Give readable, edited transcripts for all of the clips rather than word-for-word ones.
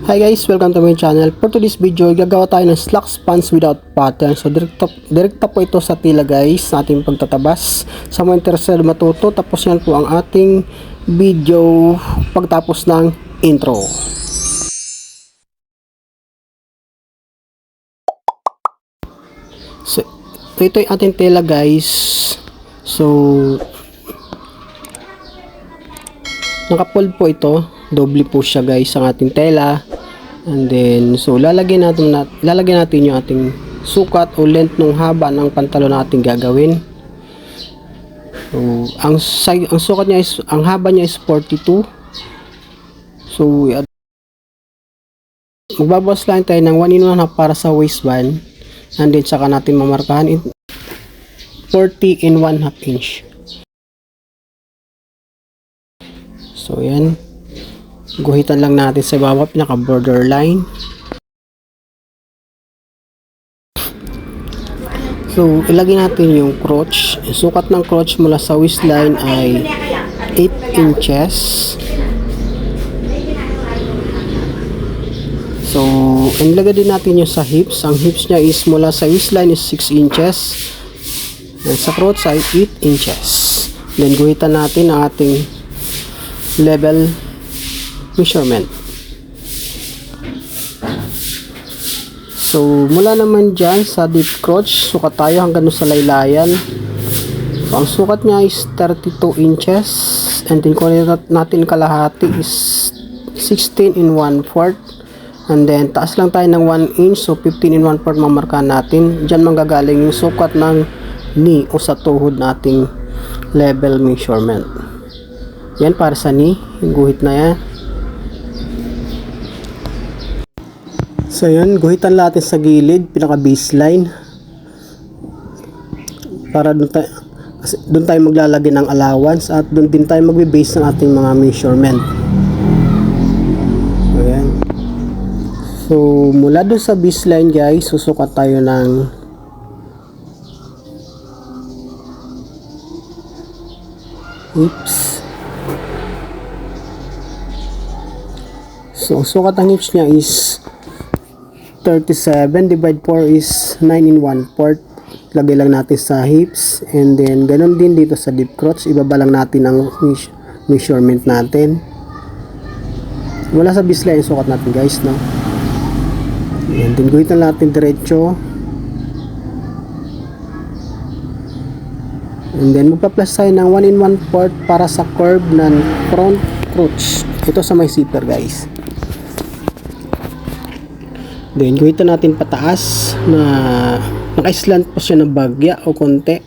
Hi guys, welcome to my channel. For today's video, gagawa tayo ng slacks pants without pattern. So direkta po ito sa tila guys, sa ating pagtatabas. Sa mga interested matuto, tapos yan po ang ating video pagtapos ng intro. So ito yung ating tela guys. So nakapold po ito, doble po siya guys ang ating tela. And then so lalagyan natin yung ating sukat o length ng haba ng pantalon na ating gagawin. So ang sukat niya is, ang haba niya is 42. So magbabawas lang tayo ng 1 in 1/2 para sa waistband, and then saka natin mamarkahan in 40 in 1/2 inch. So yan, guhitan lang natin sa baba, pinaka borderline. So ilagay natin yung crotch. Sukat ng crotch mula sa waistline ay 8 inches. So ilagay din natin yung sa hips. Ang hips niya is mula sa waistline is 6 inches. And sa crotch ay 8 inches. Then guhitan natin ang ating level measurement. So mula naman dyan sa deep crotch, sukat tayo hanggang sa laylayan. So ang sukat niya is 32 inches, and then kung natin kalahati is 16 in 1/4, and then taas lang tayo ng 1 inch, so 15 in 1/4 mamarkahan natin. Dyan manggagaling yung sukat ng knee o sa tuhod nating level measurement. Yan para sa knee, yung guhit na yan. So yun, guhitan natin sa gilid, pinaka baseline, para doon tayo maglalagay ng allowance, at doon din tayo magbe-base ng ating mga measurement. So yan. So mula doon sa baseline guys, susukat tayo ng hips. So sukat ng hips niya is 37, divide 4 is 9 in 1/4. Lagay lang natin sa hips, and then ganun din dito sa deep crotch, ibaba lang natin ang measurement natin. Wala sa baseline sukat natin guys, no? And then guhitan natin diretso. And then magpa-plus tayo ng 1 in 1/4 para sa curve ng front crotch. Ito sa may zipper guys. Then guhitan natin pataas na naka-slant po siya ng bagya o konti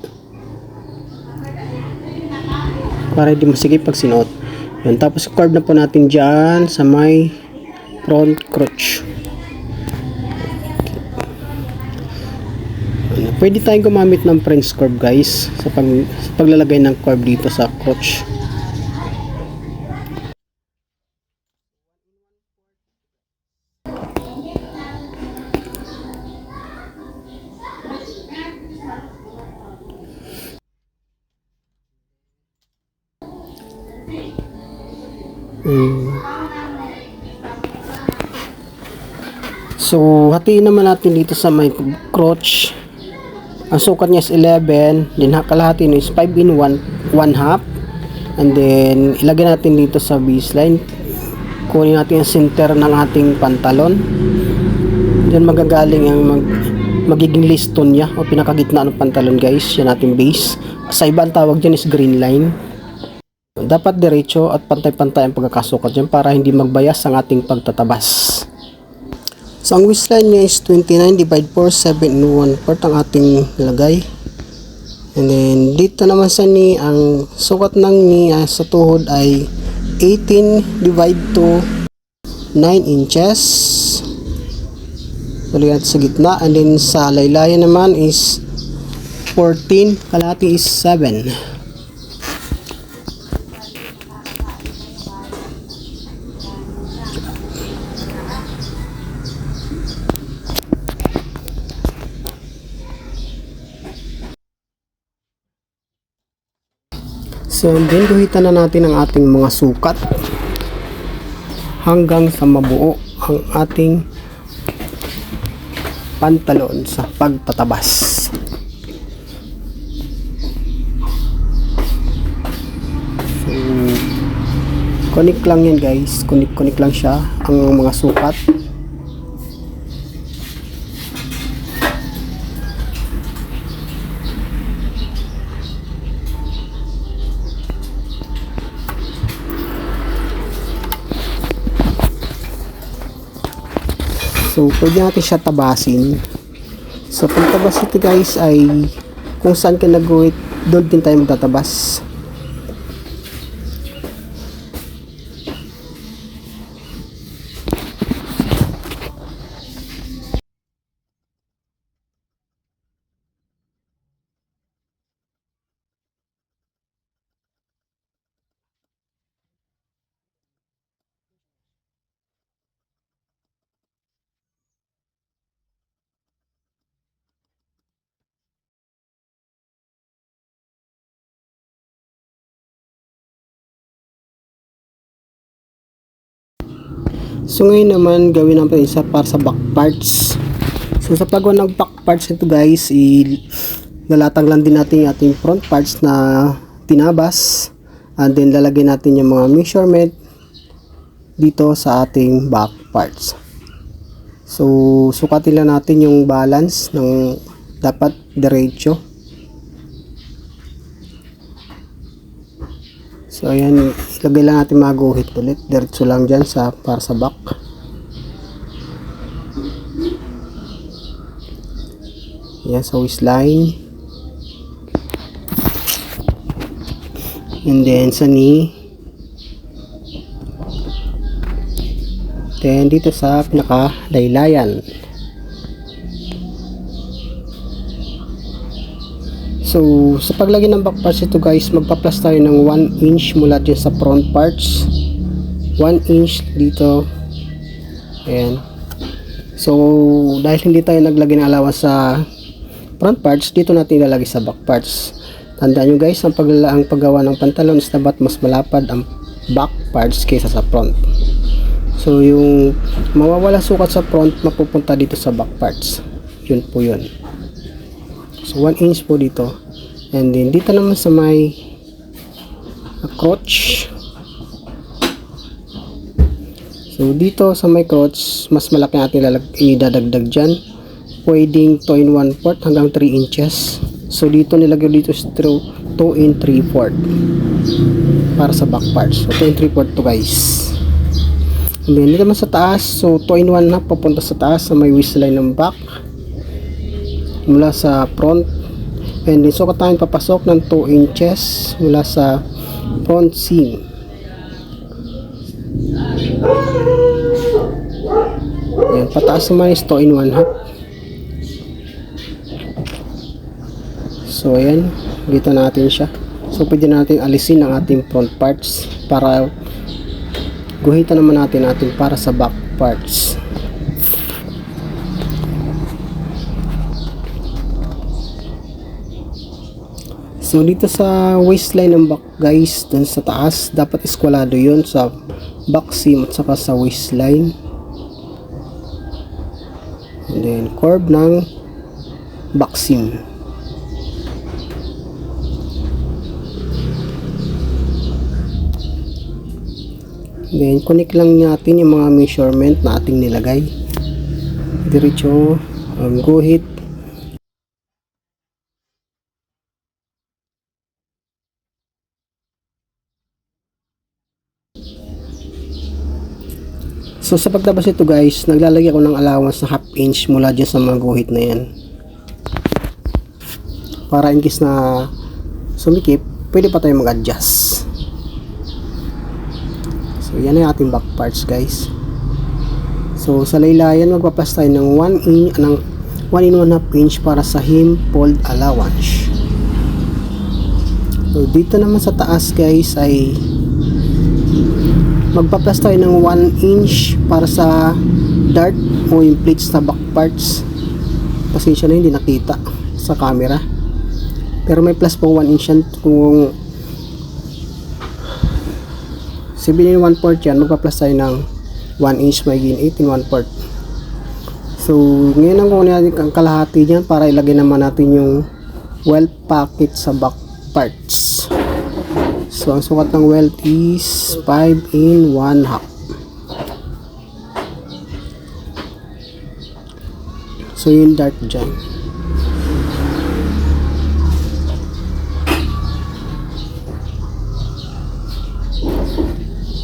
para hindi masigip pag sinuot. Yan, tapos curve na po natin dyan sa may front crotch. Pwede tayong gumamit ng French curve guys sa paglalagay ng curve dito sa crotch. So hatiin naman natin dito sa may crotch. Ang sukat niya is 11, then kalahati is 5 in 1/2, and then ilagay natin dito sa baseline. Kunin natin ang center ng ating pantalon. Then magagaling ang magiging liston niya o pinakagitna ng pantalon guys. Yan ating base. Sa iba ang tawag dyan is green line. Dapat diretso at pantay-pantay ang pagkakasukat dyan para hindi magbayas ang ating pagtatabas. So ang waistline niya is 29, divide 4, 7 in 1/4 ang ating nilagay. And then dito naman sa knee, ang sukat ng knee sa tuhod ay 18 divide to 9 inches. Tuloy natin sa gitna, and then sa laylayan naman is 14, kalahati is 7. So then guhitan na natin ang ating mga sukat hanggang sa mabuo ang ating pantalon sa pagtatabas. So, connect lang yan guys, connect lang siya ang mga sukat. So, pwede natin siya tabasin. So, pagtabas ito guys ay kung saan ka nag-guhit, doon din tayo magtatabas. So ngayon naman gawin natin isa para sa back parts. So sa paggawa ng back parts ito guys, lalatag lang din natin yung ating front parts na tinabas, and then lalagyan natin yung mga measurement dito sa ating back parts. So sukatin lang natin yung balance ng dapat diretso. So ayan, ilagay lang natin mga guhit ulit, diretso lang dyan para sa back. Ayan, sa waistline, and then sa knee, then dito sa pinakalaylayan. So, sa paglagay ng back parts ito guys, magpa-plus tayo ng 1 inch mula dyan sa front parts. 1 inch dito. Ayan. So, dahil hindi tayo naglagay ng allowance sa front parts, dito natin ilalagay sa back parts. Tandaan nyo guys, ang paggawa ng pantalon is dapat mas malapad ang back parts kaysa sa front. So, yung mawawala sukat sa front, mapupunta dito sa back parts. Yun po yun. So 1 inch po dito, and then dito naman sa may crotch. So dito sa may crotch, mas malaki natin idadagdag dyan, pwedeng 2 and 1/4 hanggang 3 inches. So dito nilagay dito 2 and 3/4 para sa back parts. So 2 and 3/4 to guys. And then dito naman sa taas, so 2 and 1 na papunta sa taas sa may waistline ng back mula sa front, and then sukat tayo papasok ng 2 inches mula sa front seam. Ayan, pataas naman is 2 and 1/2. So ayan, dito natin siya. So pwede natin alisin ang ating front parts para guhitan naman natin para sa back parts. So dito sa waistline ng back guys, dun sa taas, dapat iskwalado yun sa back seam at saka sa waistline. And then curve ng back seam. And then connect lang natin yung mga measurement na ating nilagay. Diretso ang guhit. So sa pagtabas ito guys, naglalagay ako ng allowance na 1/2 inch mula dyan sa mga guhit na yan. Para in case na sumikip, pwede pa tayo mag-adjust. So yan ang ating back parts guys. So sa laylayan, magpapas tayo ng 1 and 1/2 inch para sa hem fold allowance. So dito naman sa taas guys ay magpa-plus tayo ng 1 inch para sa dart o yung plates na back parts. Pasensya na, hindi nakita sa camera, pero may plus po 1 inch yan. Kung 7 1/4 yan, magpa-plus tayo ng 1 inch magiging 18 1/4. So ngayon ang kunin natin ang kalahati dyan para ilagay naman natin yung welt pocket sa back parts. So ang sukat ng welt is 5 in 1/2. So yung dart dyan.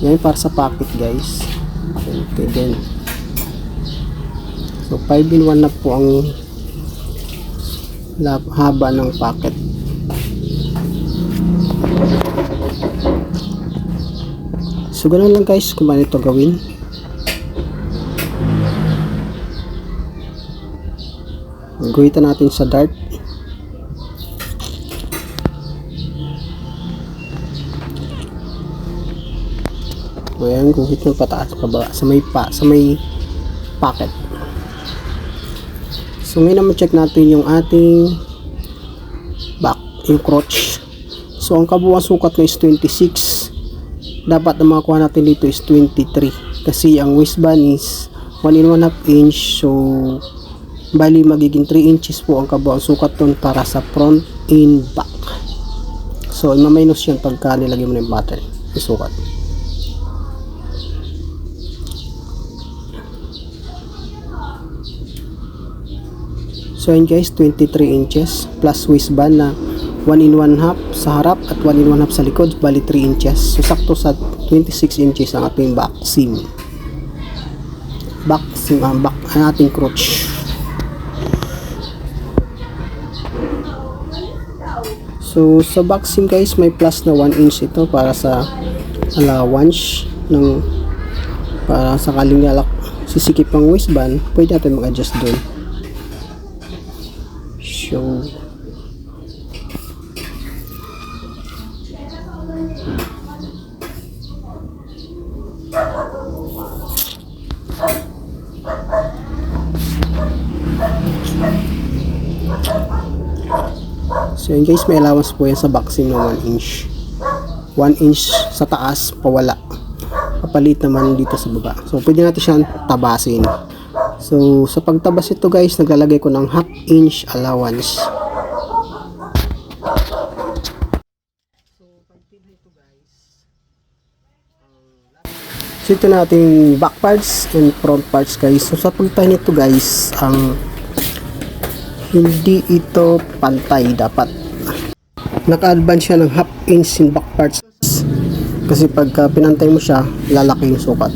Yan para sa pocket guys. Okay then. So 5 in 1 na po ang haba ng pocket. So ganun lang guys kung paano ito gawin. Guhitan natin sa dart. Ayan, guhit ng pataas pababa sa may pocket. So ngayon naman check natin yung ating back, yung crotch. So ang kabuuan sukat na is 26. Dapat na makakuha natin dito is 23 kasi ang waistband is 1 in 1/2 inch. So bali magiging 3 inches po ang kabuuan sukat ton para sa front and back. So i-minus yun pagka nilagay mo na yung pattern, yung sukat. So yun guys, 23 inches plus waistband na 1 in 1/2 sa harap at 1 in 1/2 sa likod, bali 3 inches. So sakto sa 26 inches ang ating back seam. Back ang ating crotch. So sa back seam guys, may plus na 1 inch ito para sa allowance ng para sakaling sisikip ang waistband, pwede natin mag-adjust doon. So yun guys, may allowance po yan sa back seam na 1 inch. 1 inch sa taas, pawala. Kapalit naman dito sa baba. So pwede natin siyang tabasin. So sa pagtabas ito guys, naglalagay ko ng 1/2 inch allowance. So ito na ating back parts and front parts guys. So sa pagtahin nito guys, hindi ito pantay. Dapat naka-advance siya ng 1/2 inch in back parts. Kasi pagka pinantay mo siya, lalaki yung sukat.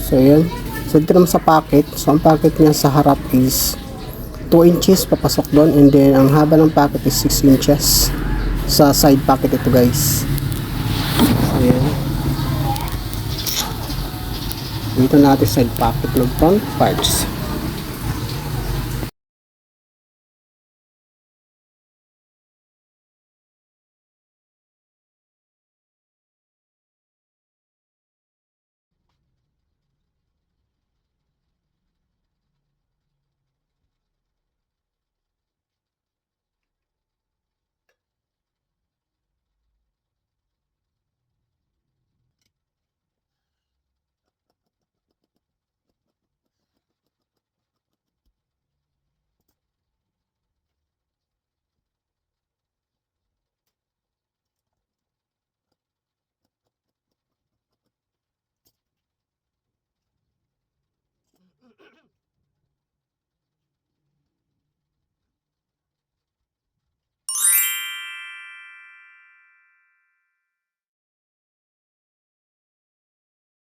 So yun. So dito naman sa pocket. So ang pocket niya sa harap is 2 inches papasok doon. And then ang haba ng pocket is 6 inches. Sa side pocket ito guys. So yun. Dito natin side pocket ng front parts.